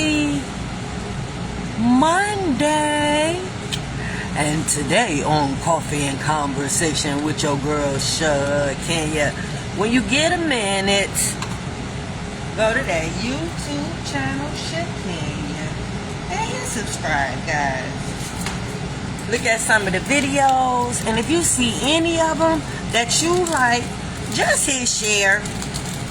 Happy Monday. And today on Coffee and Conversation with your girl Shakenya, when you get a minute, go to that YouTube channel Shakenya and hit subscribe, guys. Look at some of the videos, and if you see any of them that you like, just hit share.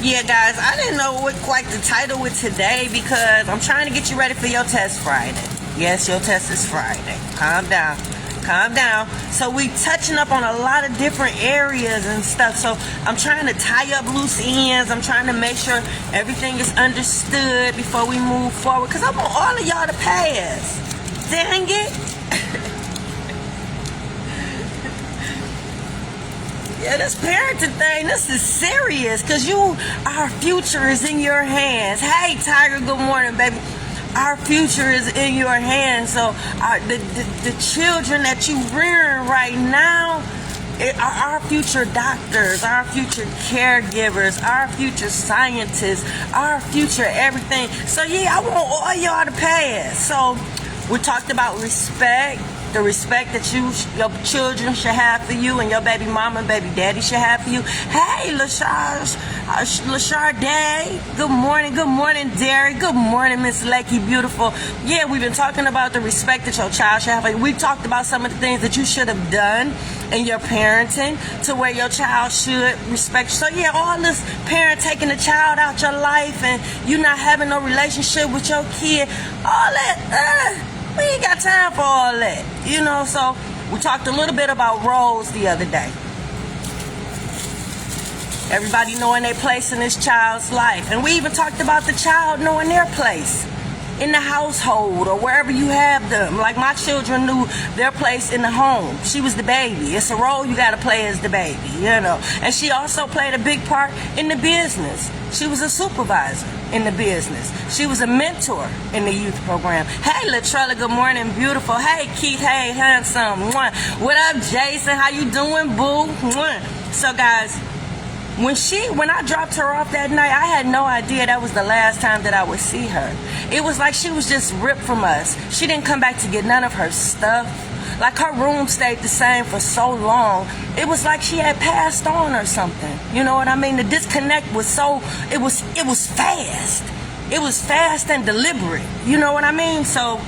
Yeah, guys, I didn't know what quite the title with today because I'm trying to get you ready for your test Friday. Yes, your test is Friday. Calm down. Calm down. So we touching up on a lot of different areas and stuff. So I'm trying to tie up loose ends. I'm trying to make sure everything is understood before we move forward. Because I want all of y'all to pass. Dang it. Yeah, this parenting thing, this is serious. Because our future is in your hands. Hey, Tiger, good morning, baby. Our future is in your hands. So the children that you rearing right now are our future doctors, our future caregivers, our future scientists, our future everything. So yeah, I want all y'all to pass. So we talked about respect. The respect that your children should have for you and your baby mama and baby daddy should have for you. Hey, Lashar Day. Good morning, Derek. Good morning, Miss Lakey, beautiful. Yeah, we've been talking about the respect that your child should have for you. We talked about some of the things that you should have done in your parenting to where your child should respect you. So yeah, all this parent taking the child out your life and you not having no relationship with your kid, all that, we ain't got time for all that, so we talked a little bit about roles the other day. Everybody knowing their place in this child's life. And we even talked about the child knowing their place in the household or wherever you have them. Like my children knew their place in the home. She was the baby. It's a role you got to play as the baby, And she also played a big part in the business. She was a supervisor in the business. She was a mentor in the youth program. Hey, Latrella, good morning, beautiful. Hey, Keith, hey, handsome. Mwah. What up, Jason? How you doing, boo? Mwah. So, guys, when I dropped her off that night, I had no idea that was the last time that I would see her. It was like she was just ripped from us. She didn't come back to get none of her stuff. Like her room stayed the same for so long. It was like she had passed on or something. You know what I mean? The disconnect was it was fast. It was fast and deliberate. You know what I mean? So,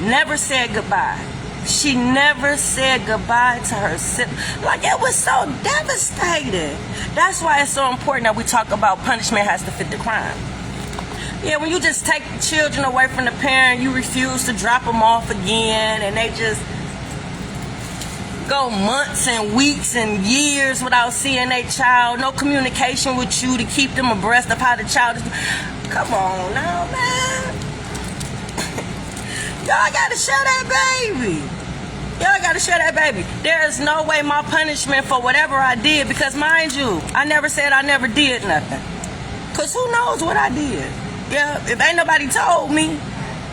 never said goodbye. She never said goodbye to her sibling. Like, it was so devastating. That's why it's so important that we talk about punishment has to fit the crime. Yeah, when you just take the children away from the parent, you refuse to drop them off again, and they just go months and weeks and years without seeing their child, no communication with you to keep them abreast of how the child is. Come on now, man. Y'all gotta share that baby. Y'all gotta share that baby. There is no way my punishment for whatever I did, because mind you, I never said I never did nothing. Because who knows what I did? Yeah, if ain't nobody told me,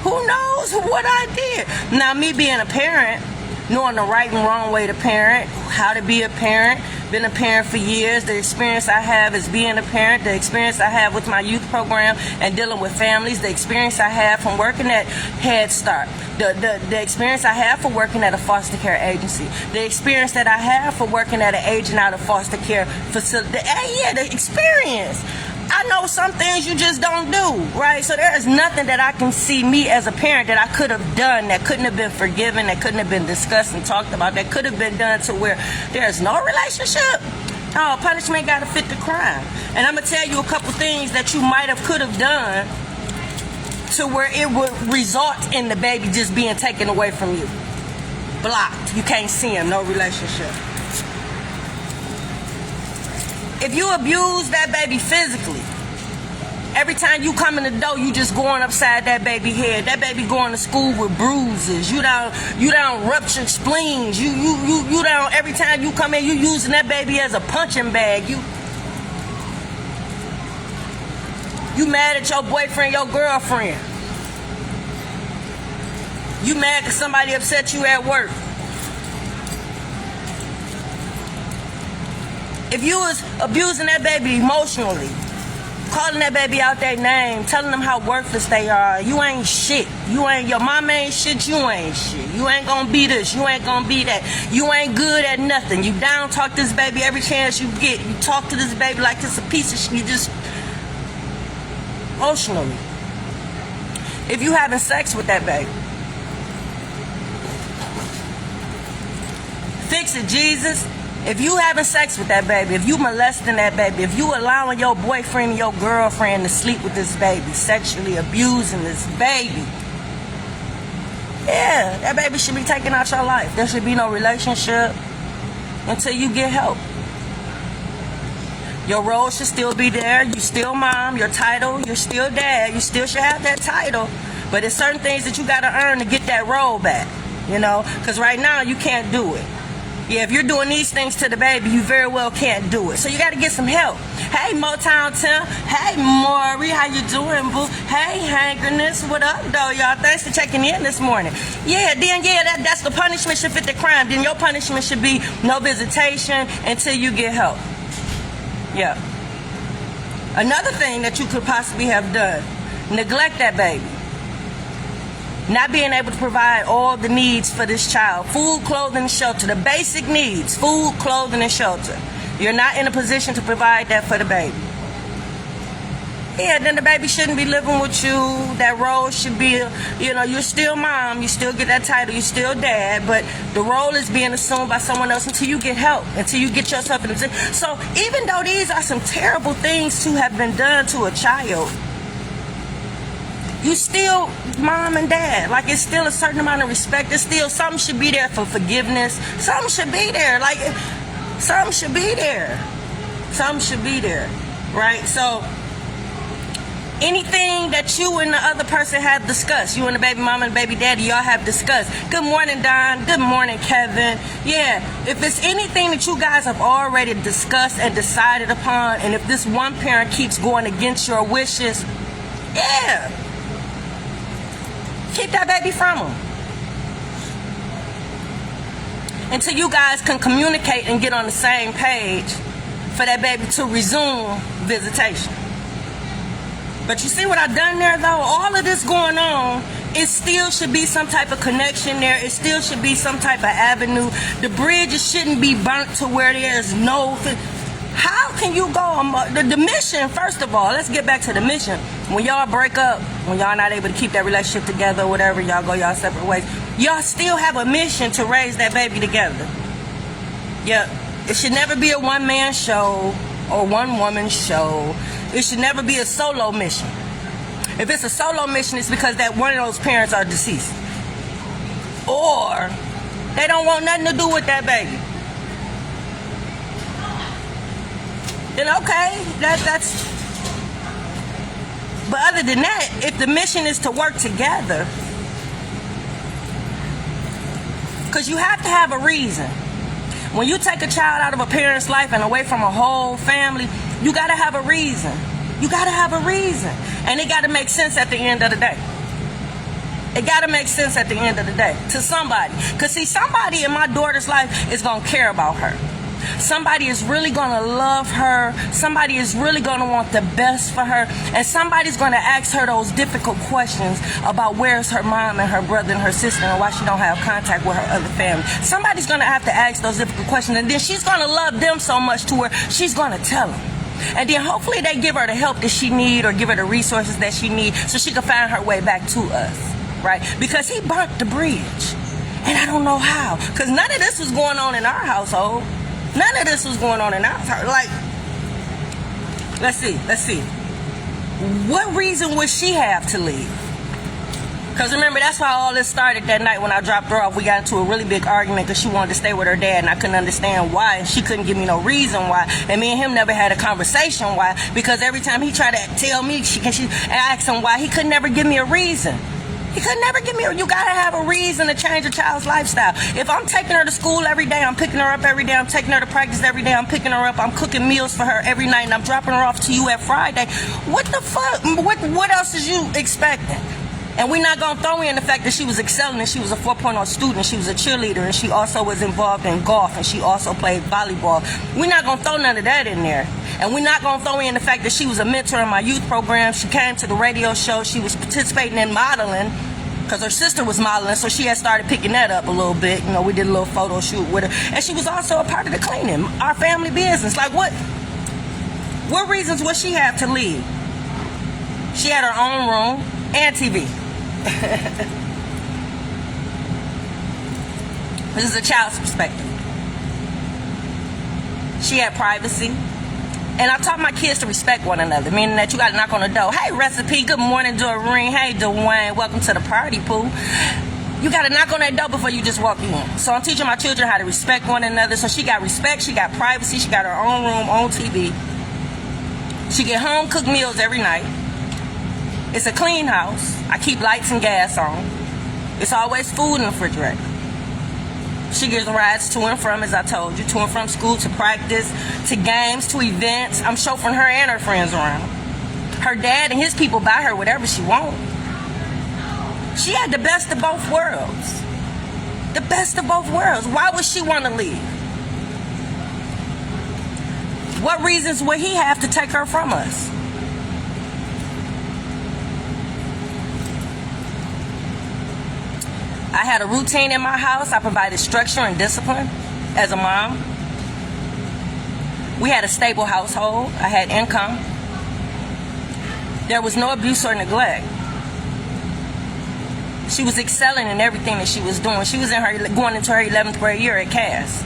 who knows what I did? Now, me being a parent, knowing the right and wrong way to parent, how to be a parent, been a parent for years, the experience I have as being a parent, the experience I have with my youth program and dealing with families, the experience I have from working at Head Start, the experience I have for working at a foster care agency, the experience that I have for working at an agent out of foster care facility, the experience. I know some things you just don't do, right? So there is nothing that I can see me as a parent that I could have done that couldn't have been forgiven, that couldn't have been discussed and talked about, that could have been done to where there's no relationship. Oh, punishment got to fit the crime. And I'm going to tell you a couple things that you might have could have done to where it would result in the baby just being taken away from you. Blocked. You can't see him. No relationship. If you abuse that baby physically, every time you come in the door, you just going upside that baby head. That baby going to school with bruises. You down ruptured spleens. You down every time you come in, you using that baby as a punching bag. You mad at your boyfriend, your girlfriend. You mad because somebody upset you at work. If you was abusing that baby emotionally, calling that baby out their name, telling them how worthless they are. You ain't shit. Your mama ain't shit, you ain't shit. You ain't gonna be this, you ain't gonna be that. You ain't good at nothing. You down talk this baby every chance you get. You talk to this baby like it's a piece of shit. You just emotionally. If you having sex with that baby, fix it, Jesus. If you having sex with that baby, if you molesting that baby, if you allowing your boyfriend and your girlfriend to sleep with this baby, sexually abusing this baby, yeah, that baby should be taken out your life. There should be no relationship until you get help. Your role should still be there. You still mom. Your title, you're still dad. You still should have that title. But there's certain things that you got to earn to get that role back, you know, because right now you can't do it. Yeah, if you're doing these things to the baby, you very well can't do it. So you got to get some help. Hey, Motown Tim. Hey, Maury. How you doing, boo? Hey, Hankerness. What up, though, y'all? Thanks for checking in this morning. Yeah, that's the punishment should fit the crime. Then your punishment should be no visitation until you get help. Yeah. Another thing that you could possibly have done, neglect that baby. Not being able to provide all the needs for this child. Food, clothing, and shelter. The basic needs. Food, clothing, and shelter. You're not in a position to provide that for the baby. Yeah, then the baby shouldn't be living with you. That role should be, you know, you're still mom. You still get that title. You're still dad. But the role is being assumed by someone else until you get help. Until you get yourself in a position. So even though these are some terrible things to have been done to a child, you still mom and dad. Like, it's still a certain amount of respect. There's still something should be there for forgiveness. Something should be there. Like, something should be there. Something should be there. Right? So anything that you and the other person have discussed, you and the baby mama and the baby daddy, y'all have discussed. Good morning, Don. Good morning, Kevin. Yeah, if it's anything that you guys have already discussed and decided upon, and if this one parent keeps going against your wishes, yeah, keep that baby from them until you guys can communicate and get on the same page for that baby to resume visitation. But you see what I've done there, though? All of this going on, it still should be some type of connection there. It still should be some type of avenue. The bridges shouldn't be burnt to where there's no... How can you go... The mission, first of all, let's get back to the mission. When y'all break up, when y'all not able to keep that relationship together or whatever, y'all go y'all separate ways, y'all still have a mission to raise that baby together. Yeah, it should never be a one-man show or one-woman show. It should never be a solo mission. If it's a solo mission, it's because that one of those parents are deceased. Or they don't want nothing to do with that baby. Then okay, that's... But other than that, if the mission is to work together, because you have to have a reason. When you take a child out of a parent's life and away from a whole family, you got to have a reason. You got to have a reason. And it got to make sense at the end of the day. It got to make sense at the end of the day to somebody. Because see, somebody in my daughter's life is going to care about her. Somebody is really going to love her. Somebody is really going to want the best for her. And somebody's going to ask her those difficult questions about where's her mom and her brother and her sister and why she don't have contact with her other family. Somebody's going to have to ask those difficult questions. And then she's going to love them so much to where she's going to tell them. And then hopefully they give her the help that she need or give her the resources that she needs so she can find her way back to us. Right? Because he burnt the bridge. And I don't know how. Because none of this was going on in our household. None of this was going on in our household. Like, let's see. What reason would she have to leave? Because remember, that's why all this started that night when I dropped her off. We got into a really big argument because she wanted to stay with her dad, and I couldn't understand why, and she couldn't give me no reason why. And me and him never had a conversation why, because every time he tried to tell me, and I asked him why, he could never give me a reason. He could never give me you gotta have a reason to change a child's lifestyle. If I'm taking her to school every day, I'm picking her up every day, I'm taking her to practice every day, I'm picking her up, I'm cooking meals for her every night, and I'm dropping her off to you at Friday, what the fuck? What else is you expecting? And we're not going to throw in the fact that she was excelling and she was a 4.0 student. She was a cheerleader and she also was involved in golf and she also played volleyball. We're not going to throw none of that in there. And we're not going to throw in the fact that she was a mentor in my youth program. She came to the radio show. She was participating in modeling because her sister was modeling, so she had started picking that up a little bit. You know, we did a little photo shoot with her. And she was also a part of the cleaning, our family business. Like what reasons would she have to leave? She had her own room and TV. This is a child's perspective. She had privacy. And I taught my kids to respect one another, meaning that you got to knock on the door. Hey, Recipe, good morning, Doreen. Hey, Dwayne, welcome to the party, Pooh. You got to knock on that door before you just walk in. So I'm teaching my children how to respect one another. So she got respect, she got privacy, she got her own room, own TV. She get home cooked meals every night. It's a clean house. I keep lights and gas on. It's always food in the refrigerator. She gives rides to and from, as I told you, to and from school, to practice, to games, to events. I'm chauffeuring her and her friends around. Her dad and his people buy her whatever she wants. She had the best of both worlds. The best of both worlds. Why would she want to leave? What reasons would he have to take her from us? I had a routine in my house. I provided structure and discipline as a mom. We had a stable household. I had income. There was no abuse or neglect. She was excelling in everything that she was doing. She was going into her 11th grade year at Cass.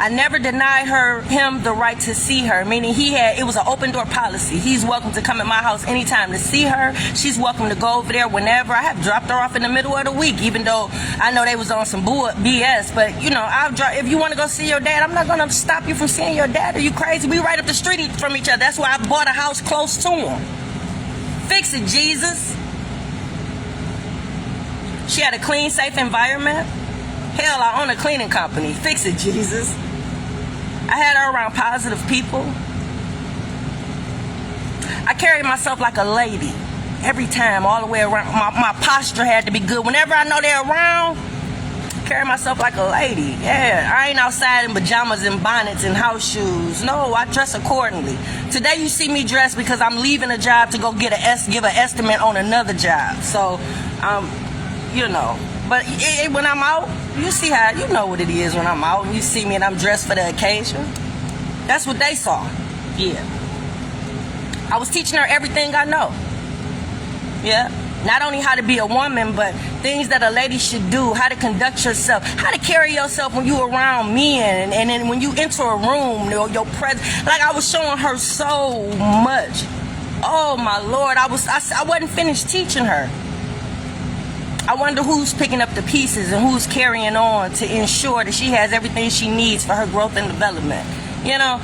I never denied him the right to see her, meaning it was an open door policy. He's welcome to come at my house anytime to see her. She's welcome to go over there whenever. I have dropped her off in the middle of the week, even though I know they was on some BS. But, you know, if you want to go see your dad, I'm not going to stop you from seeing your dad. Are you crazy? We right up the street from each other. That's why I bought a house close to him. Fix it, Jesus. She had a clean, safe environment. Hell, I own a cleaning company. Fix it, Jesus. I had her around positive people. I carried myself like a lady every time, all the way around. My posture had to be good. Whenever I know they're around, I carry myself like a lady. Yeah, I ain't outside in pajamas and bonnets and house shoes. No, I dress accordingly. Today you see me dressed because I'm leaving a job to go give an estimate on another job. So, you know. But when I'm out, you see how, you know what it is when I'm out and you see me and I'm dressed for the occasion. That's what they saw. Yeah. I was teaching her everything I know. Yeah. Not only how to be a woman, but things that a lady should do, how to conduct yourself, how to carry yourself when you're around men, and then when you enter a room, your presence. Like I was showing her so much. Oh my Lord, I wasn't finished teaching her. I wonder who's picking up the pieces and who's carrying on to ensure that she has everything she needs for her growth and development. You know?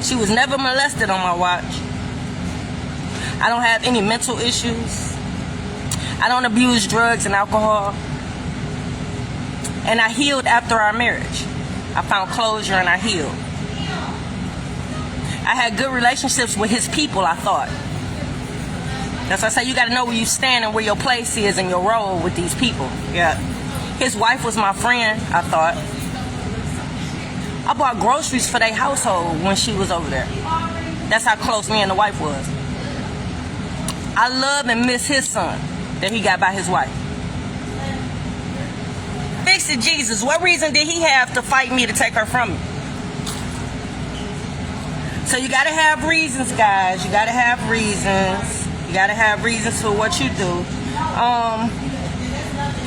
She was never molested on my watch. I don't have any mental issues. I don't abuse drugs and alcohol. And I healed after our marriage. I found closure and I healed. I had good relationships with his people, I thought. That's why I say you got to know where you stand and where your place is and your role with these people. Yeah. His wife was my friend, I thought. I bought groceries for their household when she was over there. That's how close me and the wife was. I love and miss his son that he got by his wife. Fix it, Jesus. What reason did he have to fight me to take her from me? So you got to have reasons, guys. You got to have reasons. You gotta have reasons for what you do.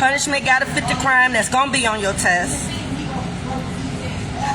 Punishment gotta fit the crime that's gonna be on your test.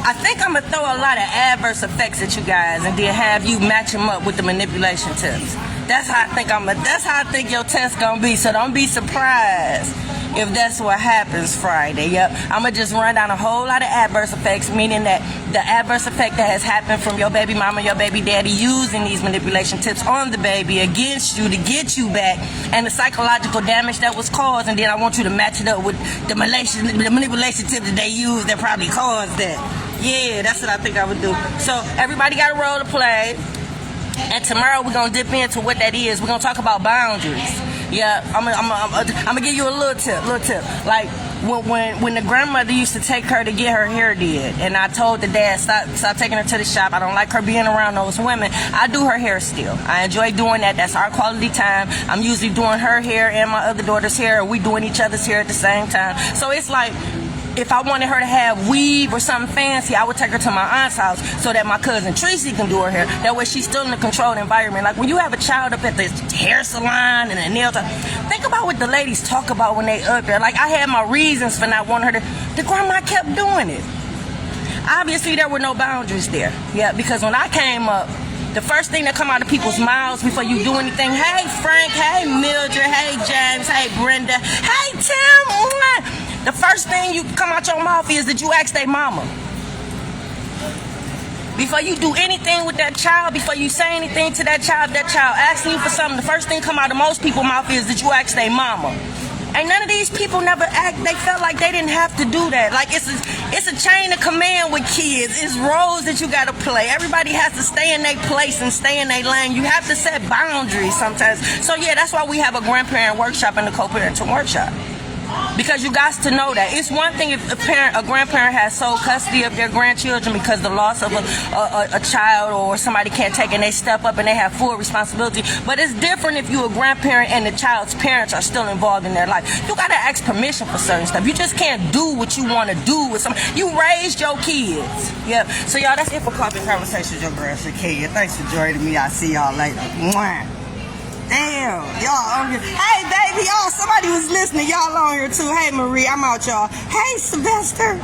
I think I'm gonna throw a lot of adverse effects at you guys and then have you match them up with the manipulation tips. That's how I think your test gonna be. So don't be surprised if that's what happens Friday. Yep. I'm gonna just run down a whole lot of adverse effects, meaning that the adverse effect that has happened from your baby mama, your baby daddy using these manipulation tips on the baby against you to get you back, and the psychological damage that was caused, and then I want you to match it up with the manipulation tips that they used that probably caused that. Yeah, that's what I think I would do. So everybody got a role to play. And tomorrow we're gonna dip into what that is. We're gonna talk about boundaries. Yeah, I'm gonna give you a little tip. Like when the grandmother used to take her to get her hair did, and I told the dad stop taking her to the shop. I don't like her being around those women. I do her hair still. I enjoy doing that. That's our quality time. I'm usually doing her hair and my other daughter's hair, or we doing each other's hair at the same time. So it's like, if I wanted her to have weave or something fancy, I would take her to my aunt's house so that my cousin Tracy can do her hair. That way she's still in a controlled environment. Like when you have a child up at the hair salon and a nail salon, think about what the ladies talk about when they up there. Like I had my reasons for not wanting her to. The grandma kept doing it. Obviously there were no boundaries there. Yeah, because when I came up, the first thing that come out of people's mouths before you do anything, hey Frank, hey Mildred, hey James, hey Brenda, hey Tim. The first thing you come out your mouth is that you ask their mama. Before you do anything with that child, before you say anything to that child asking you for something, the first thing come out of most people's mouth is that you ask their mama. And none of these people never they felt like they didn't have to do that. Like it's a chain of command with kids. It's roles that you gotta play. Everybody has to stay in their place and stay in their lane. You have to set boundaries sometimes. So yeah, that's why we have a grandparent workshop and a co-parenting workshop. Because you got to know that. It's one thing if a grandparent has sole custody of their grandchildren because the loss of a child or somebody can't take and they step up and they have full responsibility. But it's different if you're a grandparent and the child's parents are still involved in their life. You got to ask permission for certain stuff. You just can't do what you want to do with somebody. You raised your kids. Yep. So y'all, that's it for Coffee Conversations with your girl Shakenya. Thanks for joining me. I'll see y'all later. Mwah. Damn, y'all on here. Hey, baby, y'all, somebody was listening. Y'all on here too. Hey, Marie, I'm out, y'all. Hey, Sylvester.